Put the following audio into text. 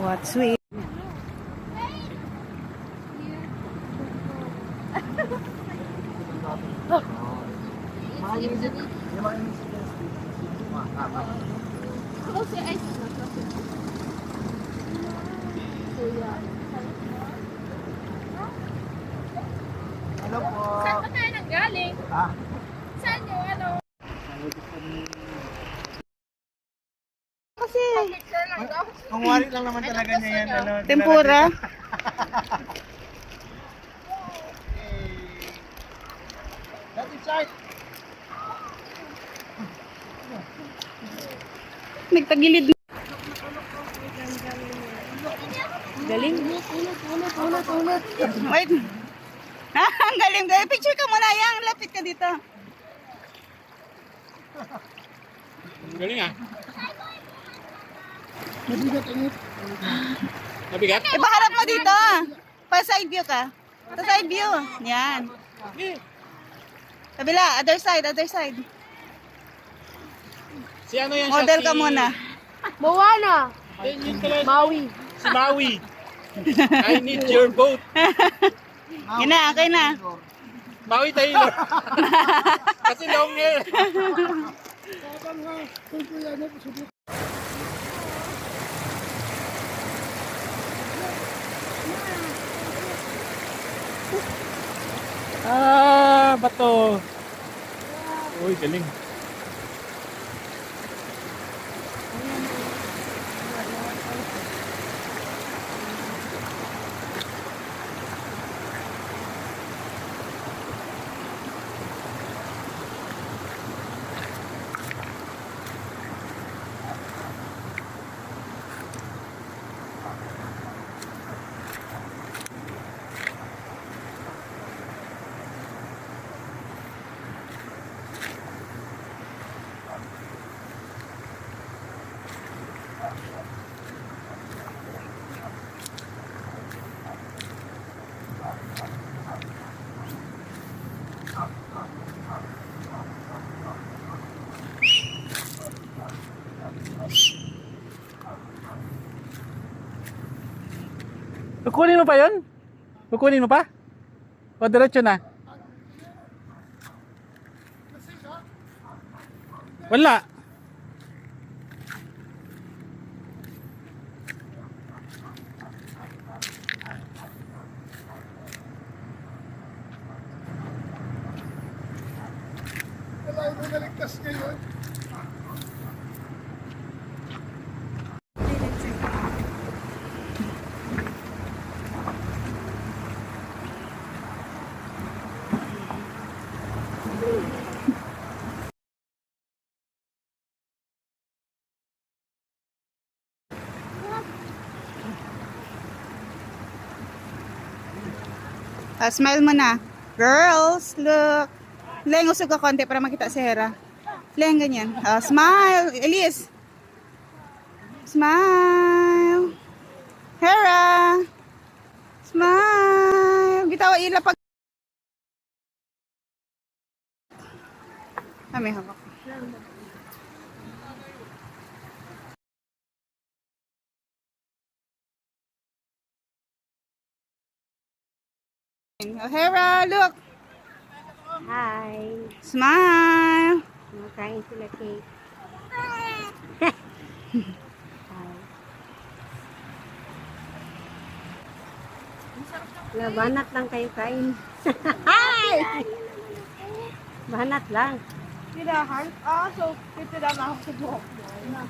What sweet. Hello po. Saan ba tayo nanggaling? Ha? Saan yung ano? Kasi Picture lang daw. Kung wari lang naman talaga niya yan. Ano, tempura. That inside. Nagtagilid. Galing. Ulit. Wait. Ang galing. Picture ka muna yan. Lapit ka dito. Galing ah. Mabigat ang ito. Mabigat? Ipaharap mo dito. Pa side view ka. Sa side view. Yan. Kabila. Other side. Other side. Si ano yan Model siya? ka muna. Moana. Yun pala. Maui. Si Maui. I need your boat. Yan na. Okay na. Maui Taylor. Kasi long hair. Bato. Uy, galing. Kukunin mo pa yun? Kukunin mo pa? O diretso na? Wala. Wala yung naligtas ngayon. Smile mo na. Girls, look. Leng, usog ka konti para makita si Hera. Leng, ganyan. Smile. Elise. Smile. Hera. Smile. Bitaw, ilapag. May hawak. Hera, look. Hi. Smile. Makain sila cake. Banat lang kayo kain. Hi! Banat lang. Tirahan? So titira na ako sa buhok mo.